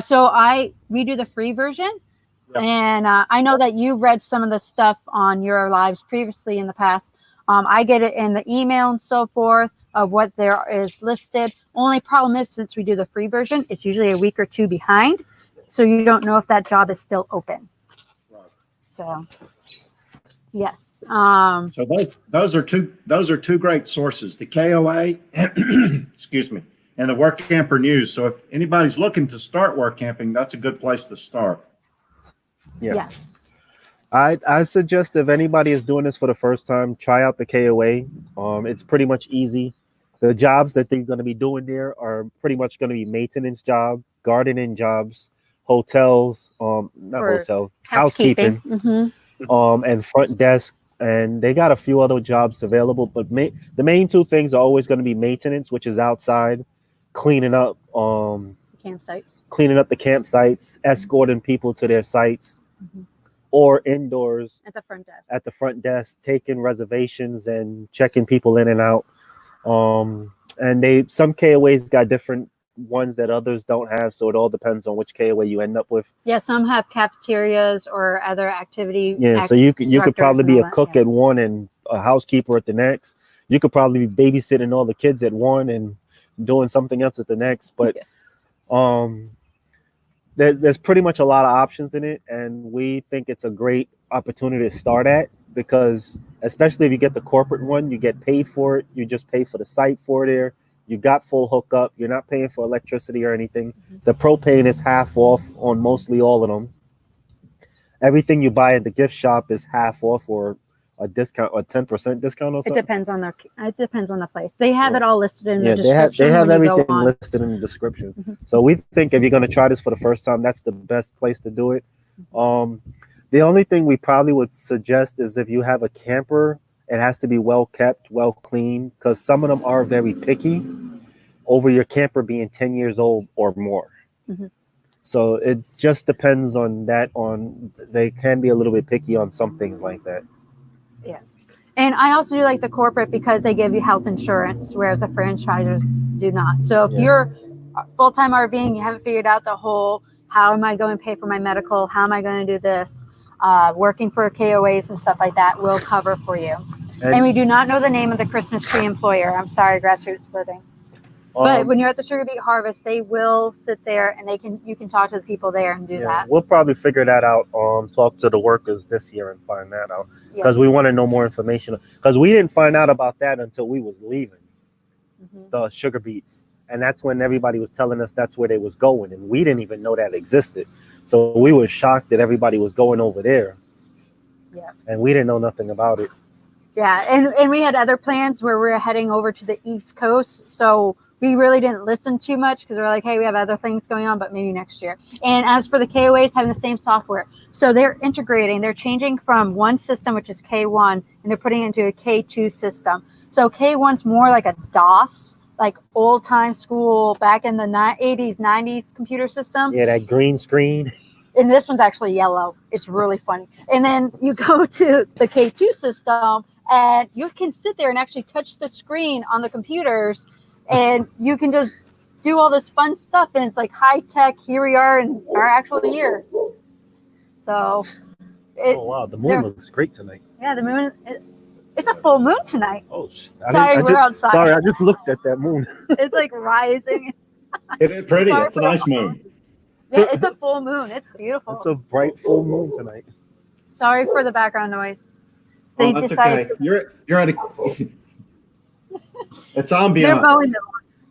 So we do the free version. Yep. And I know that you read some of the stuff on your lives previously in the past. I get it in the email and so forth of what there is listed. Only problem is, since we do the free version, it's usually a week or two behind. So you don't know if that job is still open. Right. So, yes. So those are two great sources, the KOA, excuse me, and the Workamper News. So if anybody's looking to start work camping, that's a good place to start. Yeah. Yes. I suggest if anybody is doing this for the first time, try out the KOA. It's pretty much easy. The jobs that they're going to be doing there are pretty much going to be maintenance jobs, gardening jobs, hotels, housekeeping, mm-hmm. And front desk. And they got a few other jobs available, but the main two things are always going to be maintenance, which is outside, cleaning up the campsites, escorting people to their sites, mm-hmm. or indoors at the front desk, taking reservations and checking people in and out. And some KOAs got different ones that others don't have, so it all depends on which KOA you end up with. Yeah, some have cafeterias or other activity. Yeah, so you could probably be a cook at one and a housekeeper at the next. You could probably be babysitting all the kids at one and doing something else at the next. But there's pretty much a lot of options in it, and we think it's a great opportunity to start at, because especially if you get the corporate one, you get paid for it. You just pay for the site for there. You got full hookup. You're not paying for electricity or anything. Mm-hmm. The propane is half off on mostly all of them. Everything you buy at the gift shop is half off, or a discount, or 10% discount or something. It depends on the place. They have it all listed in the description. They have everything listed in the description. Mm-hmm. So we think if you're going to try this for the first time, that's the best place to do it. The only thing we probably would suggest is if you have a camper, it has to be well kept, well cleaned, because some of them are very picky over your camper being 10 years old or more. Mm-hmm. So it just depends on that. They can be a little bit picky on some things like that. Yeah. And I also do like the corporate because they give you health insurance, whereas the franchisers do not. So if you're full-time RVing, you haven't figured out the whole, how am I going to pay for my medical? How am I going to do this? Working for KOAs and stuff like that will cover for you. And we do not know the name of the Christmas tree employer. I'm sorry, Grassroots Living. But when you're at the Sugar Beet Harvest, they will sit there and you can talk to the people there and do that. We'll probably figure that out. Talk to the workers this year and find that out, because we want to know more information. Because we didn't find out about that until we was leaving the Sugar Beets, and that's when everybody was telling us that's where they was going, and we didn't even know that existed. So we were shocked that everybody was going over there. Yeah, and we didn't know nothing about it. Yeah, and we had other plans where we were heading over to the East Coast, so we really didn't listen too much because we're like, hey, we have other things going on, but maybe next year. And as for the KOAs, having the same software. So they're integrating. They're changing from one system, which is K1, and they're putting it into a K2 system. So K1's more like a DOS, like old-time school, back in the 80s, 90s computer system. Yeah, that green screen. And this one's actually yellow. It's really funny. And then you go to the K2 system, and you can sit there and actually touch the screen on the computers, and you can just do all this fun stuff. And it's like high tech. Here we are in our actual year. So, oh wow, the moon looks great tonight. Yeah, the moon. It's a full moon tonight. Oh, sorry, we're outside. Sorry, I just looked at that moon. It's like rising. It is pretty. Sorry It's a for the nice moon. Yeah, it's a full moon. It's beautiful. It's a bright full moon tonight. Sorry for the background noise. They Oh, that's decided okay. You're at a. It's they're ambiance. mowing the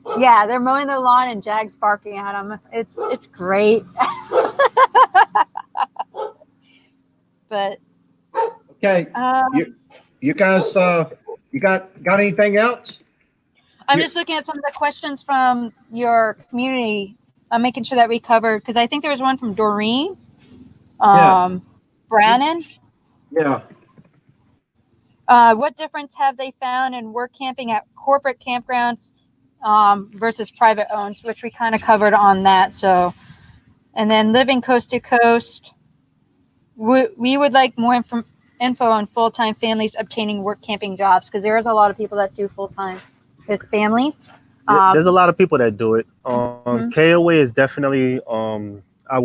lawn. Yeah, they're mowing the lawn and Jag's barking at them. It's great. But Okay. You guys, you got anything else? I'm just looking at some of the questions from your community. I'm making sure that we covered, because I think there was one from Doreen, Yes. Brannon. Yeah. What difference have they found in work camping at corporate campgrounds versus private owned, which we kind of covered on that. So, and then living coast to coast, we would like more info on full-time families obtaining work camping jobs, because there's a lot of people that do full-time with families. There's a lot of people that do it. KOA is definitely,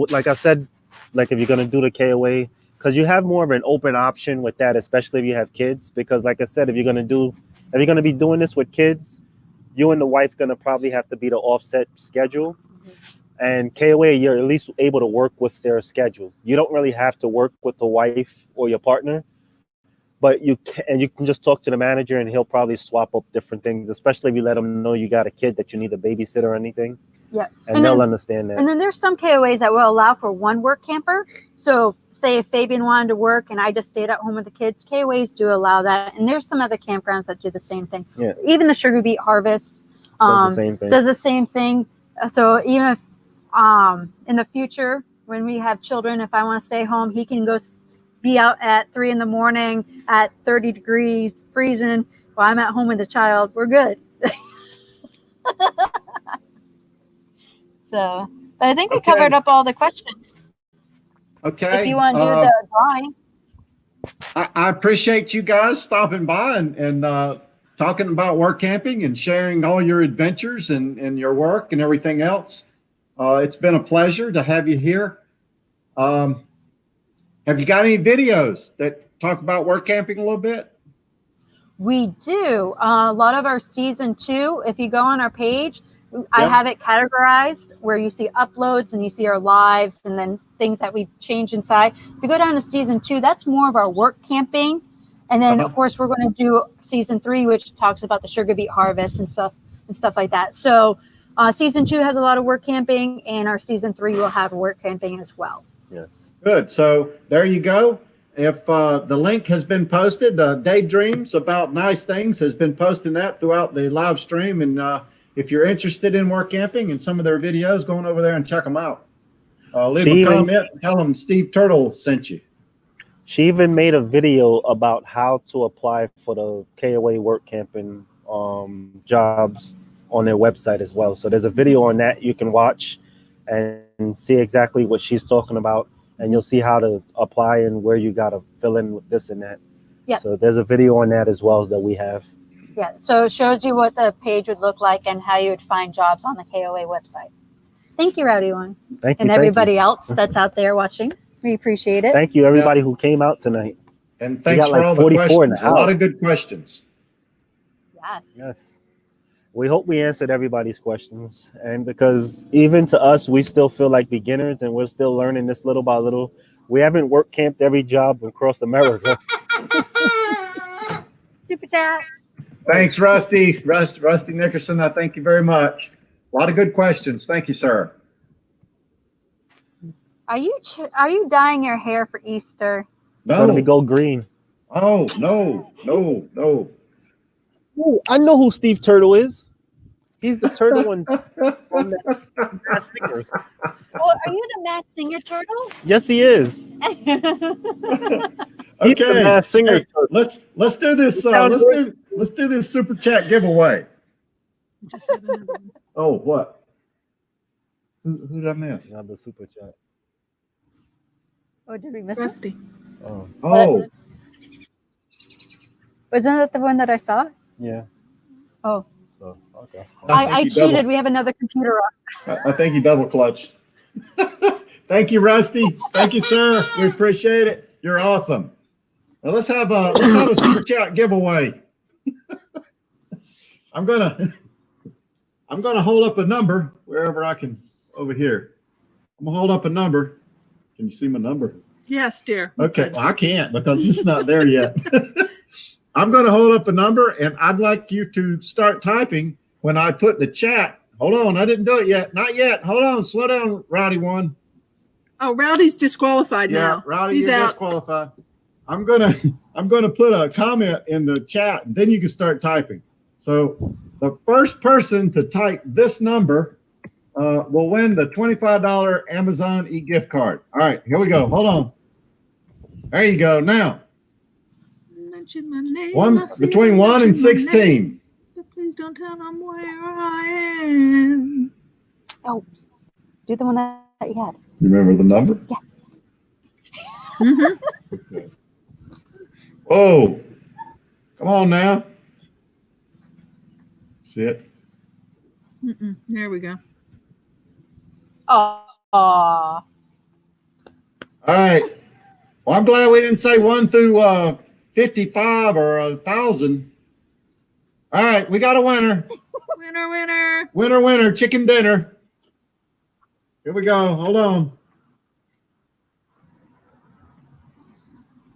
like I said, like if you're going to do the KOA, because you have more of an open option with that, especially if you have kids. Because like I said, if you're going to be doing this with kids, you and the wife going to probably have to be the offset schedule. And KOA, you're at least able to work with their schedule. You don't really have to work with the wife or your partner, but you can just talk to the manager and he'll probably swap up different things, especially if you let him know you got a kid that you need a babysitter or anything. Yeah. And they'll understand that. And then there's some KOAs that will allow for one work camper. So say if Fabian wanted to work and I just stayed at home with the kids, KOAs do allow that. And there's some other campgrounds that do the same thing. Yeah. Even the Sugar Beet Harvest does the same thing. So even if in the future, when we have children, if I want to stay home, he can go be out at 3 a.m. at 30 degrees, freezing, while I'm at home with the child. We're good. So, but I think we covered up all the questions. Okay. If you want to do the drawing. I appreciate you guys stopping by and talking about work camping and sharing all your adventures and your work and everything else. It's been a pleasure to have you here. Have you got any videos that talk about work camping a little bit? We do. A lot of our season 2, if you go on our page, I have it categorized where you see uploads and you see our lives and then things that we change inside. If you go down to season 2, that's more of our work camping. And then of course we're going to do season 3, which talks about the sugar beet harvest and stuff like that. So season 2 has a lot of work camping, and our season 3 will have work camping as well. Yes. Good. So there you go. If the link has been posted, Daydreams About Nice Things has been posting that throughout the live stream. And if you're interested in work camping and some of their videos, go on over there and check them out. Leave a comment and tell them Steve Turtle sent you. She even made a video about how to apply for the KOA work camping jobs on their website as well. So there's a video on that you can watch and see exactly what she's talking about. And you'll see how to apply and where you got to fill in with this and that. Yeah. So there's a video on that as well that we have. Yeah. So it shows you what the page would look like and how you would find jobs on the KOA website. Thank you, Rowdy One. Thank you. And everybody else that's out there watching. We appreciate it. Thank you, everybody who came out tonight. And thanks for all the questions. A lot of good questions. Yes. Yes. We hope we answered everybody's questions. And because even to us, we still feel like beginners and we're still learning this little by little. We haven't work camped every job across America. Super chat. Thanks, Rusty. Rusty Nickerson, I thank you very much. A lot of good questions. Thank you, sir. Are you dyeing your hair for Easter? No. Let me go green. Oh, no. Ooh, I know who Steve Turtle is. He's the turtle on that singer. Oh, are you the Masked Singer turtle? Yes, he is. Okay. He's the Masked Singer. Hey, let's do this. Let's do this super chat giveaway. Just have another one. Oh, what? Who did I miss? Not the super chat. Oh, did we miss it? Rusty. Oh, Wasn't that the one that I saw? Yeah. Oh. So okay. I cheated. We have another computer on. I think you double clutched. Thank you, Rusty. Thank you, sir. We appreciate it. You're awesome. Now let's have a super chat giveaway. I'm gonna I'm going to hold up a number wherever I can over here. I'm going to hold up a number. Can you see my number? Yes, dear. Okay. Well, I can't because it's not there yet. I'm going to hold up a number, and I'd like you to start typing when I put the chat. Hold on. I didn't do it yet. Not yet. Hold on. Slow down, Rowdy one. Oh, Rowdy's disqualified Yeah, now. Rowdy, He's you're out. disqualified. I'm gonna put a comment in the chat, and then you can start typing. So the first person to type this number will win the $25 Amazon e-gift card. All right, here we go. Hold on. There you go. Now, Mention my name. between 1 and 16. But please don't tell them where I am. Oh, do the one that you had. You remember the number? Yeah. Okay. Oh, come on now. See it? There we go. Oh. All right. Well, I'm glad we didn't say 1 through 55 or 1,000. All right, we got a winner. Winner, winner. Winner, winner, chicken dinner. Here we go. Hold on.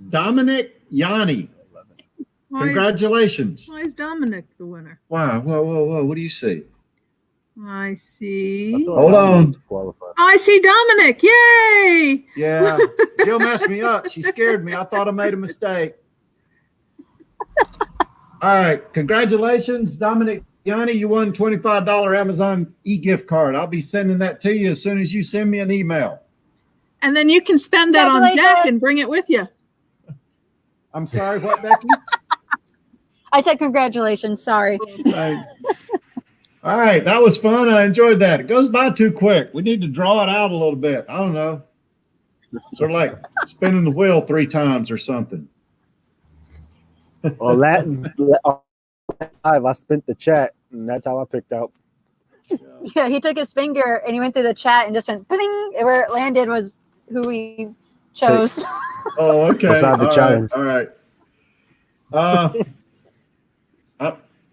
Dominic Yanni. Congratulations. Why is Dominic the winner? Wow. Whoa. What do you see? I see. Hold on. I see Dominic. Yay! Yeah. Jill messed me up. She scared me. I thought I made a mistake. All right. Congratulations, Dominic Yanni. You won $25 Amazon e-gift card. I'll be sending that to you as soon as you send me an email. And then you can spend that on deck and bring it with you. I'm sorry, what, Becky? I said congratulations. Sorry. Thanks. All right, that was fun. I enjoyed that. It goes by too quick. We need to draw it out a little bit. I don't know. Sort of like spinning the wheel 3 times or something. Well, I spent the chat, and that's how I picked out. Yeah, he took his finger and he went through the chat and just went bling. Where it landed was who we chose. Oh, okay. Beside the challenge. All right.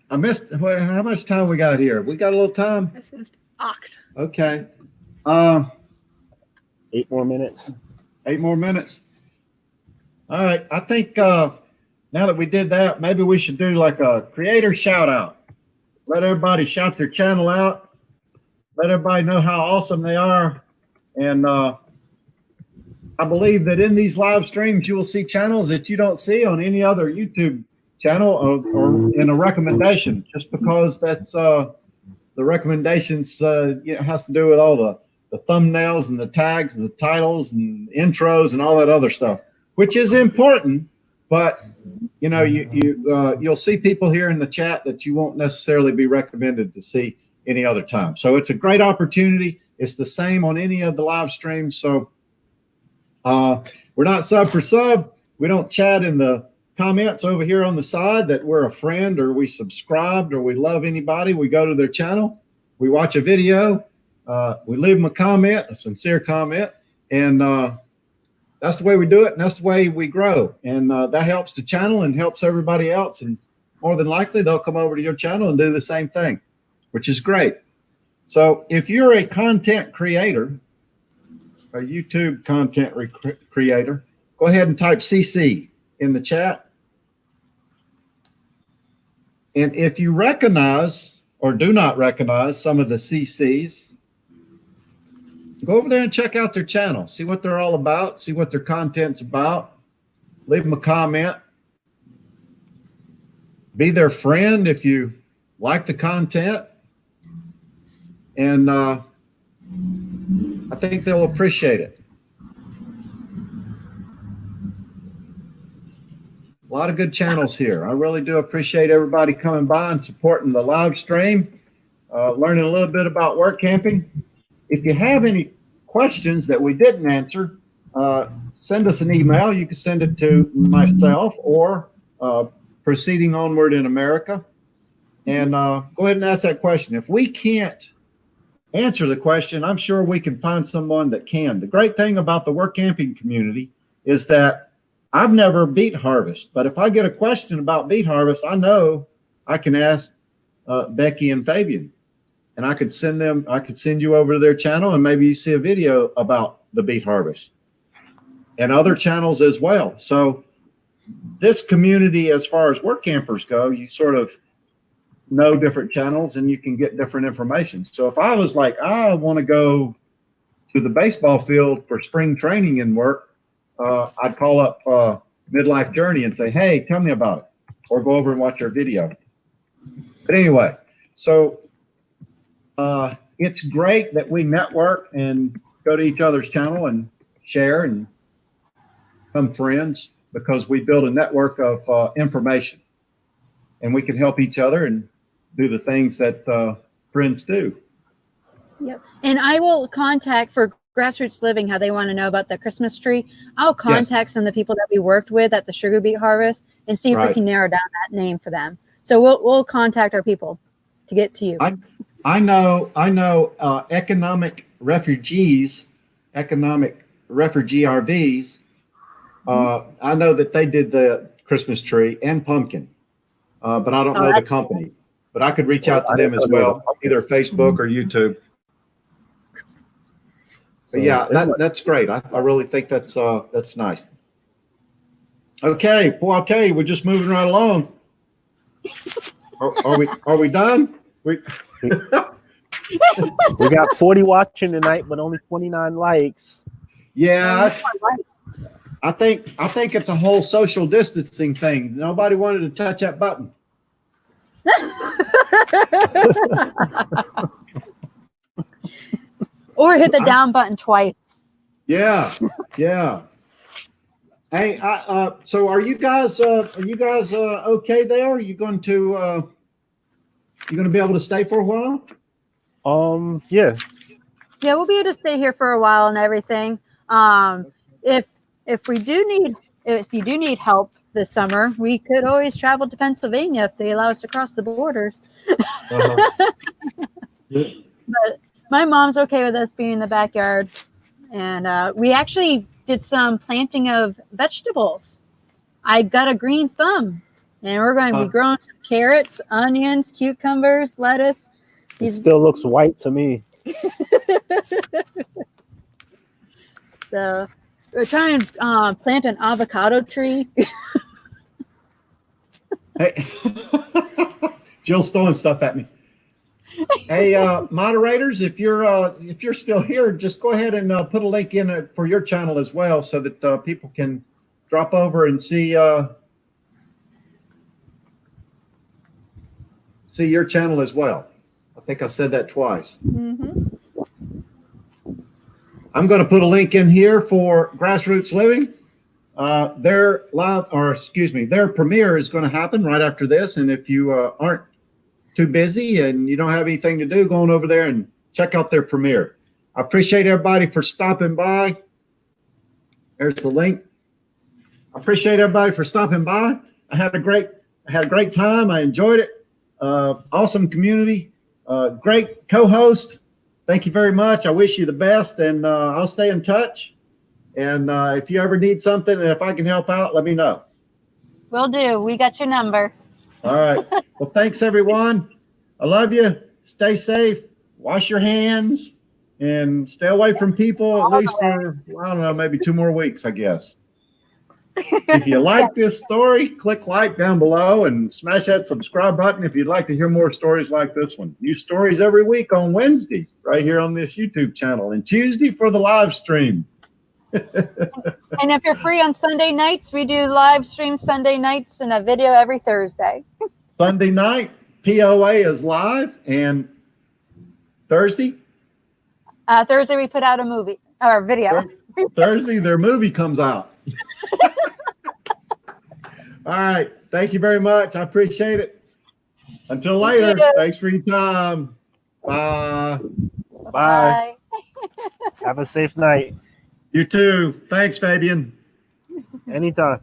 I missed. How much time we got here? We got a little time. This is oct. Okay. 8 more minutes. 8 more minutes. All right. I think now that we did that, maybe we should do like a creator shout out. Let everybody shout their channel out. Let everybody know how awesome they are. And I believe that in these live streams, you will see channels that you don't see on any other YouTube channel or in a recommendation, just because that's the recommendations has to do with all the thumbnails and the tags and the titles and intros and all that other stuff, which is important. But you'll see people here in the chat that you won't necessarily be recommended to see any other time. So it's a great opportunity. It's the same on any of the live streams. So we're not sub for sub. We don't chat in the comments over here on the side that we're a friend or we subscribed or we love anybody. We go to their channel, we watch a video, we leave them a comment, a sincere comment, and that's the way we do it, and that's the way we grow. And that helps the channel and helps everybody else. And more than likely, they'll come over to your channel and do the same thing, which is great. So if you're a content creator, a YouTube content creator, go ahead and type CC in the chat. And if you recognize or do not recognize some of the CCs, go over there and check out their channel. See what they're all about. See what their content's about. Leave them a comment. Be their friend if you like the content. And I think they'll appreciate it. A lot of good channels here. I really do appreciate everybody coming by and supporting the live stream, learning a little bit about work camping. If you have any questions that we didn't answer, send us an email. You can send it to myself or Proceeding Onward in America. And go ahead and ask that question. If we can't answer the question, I'm sure we can find someone that can. The great thing about the work camping community is that I've never beet harvest, but if I get a question about beet harvest, I know I can ask Becky and Fabian. and I could send you over to their channel, and maybe you see a video about the beet harvest and other channels as well. So this community, as far as work campers go, you sort of know different channels and you can get different information. So if I was like, I want to go to the baseball field for spring training and work, I'd call up Midlife Journey and say, hey, tell me about it, or go over and watch our video. But anyway, so it's great that we network and go to each other's channel and share and become friends, because we build a network of information, and we can help each other and do the things that friends do. Yep. And I will contact for Grassroots Living, how they want to know about the Christmas tree. I'll contact some of the people that we worked with at the sugar beet harvest and see if we can narrow down that name for them. So we'll contact our people to get to you. I know economic refugee RVs. I know that they did the Christmas tree and pumpkin, but I don't know the company. But I could reach out to them as well, either Facebook or YouTube. So yeah, that's great. I really think that's nice. Okay, boy, I'll tell you, we're just moving right along. Are we done? We got 40 watching tonight, but only 29 likes. Yeah, I think it's a whole social distancing thing. Nobody wanted to touch that button. Or hit the down button twice. Yeah. Hey, so are you guys okay there? Are you going to be able to stay for a while? Yeah, we'll be able to stay here for a while and everything. If you do need help this summer, we could always travel to Pennsylvania if they allow us to cross the borders. But my mom's okay with us being in the backyard, and we actually did some planting of vegetables. I got a green thumb, and we're going to be growing some carrots, onions, cucumbers, lettuce. it still looks white to me. So we're trying to plant an avocado tree. Hey, Jill's throwing stuff at me. Hey, moderators, if you're still here, just go ahead and put a link in for your channel as well, so that people can drop over and see your channel as well. I think I said that twice. Mm-hmm. I'm going to put a link in here for Grassroots Living. Their premiere is going to happen right after this, and if you aren't too busy and you don't have anything to do, go on over there and check out their premiere. I appreciate everybody for stopping by. There's the link. I appreciate everybody for stopping by. I had a great time. I enjoyed it. Awesome community. Great co-host. Thank you very much. I wish you the best, and I'll stay in touch. And if you ever need something, and if I can help out, let me know. Will do. We got your number. All right. Well, thanks, everyone. I love you. Stay safe. Wash your hands and stay away from people at least for, I don't know, maybe 2 more weeks, I guess. If you like this story, click like down below and smash that subscribe button if you'd like to hear more stories like this one. New stories every week on Wednesday right here on this YouTube channel, and Tuesday for the live stream. And if you're free on Sunday nights, we do live stream Sunday nights and a video every Thursday. Sunday night, POA is live, and Thursday? Thursday we put out a movie or video. Thursday, their movie comes out. All right. Thank you very much. I appreciate it. Until later, thanks for your time. Bye. Bye. Have a safe night. You too. Thanks, Fabian. Anytime.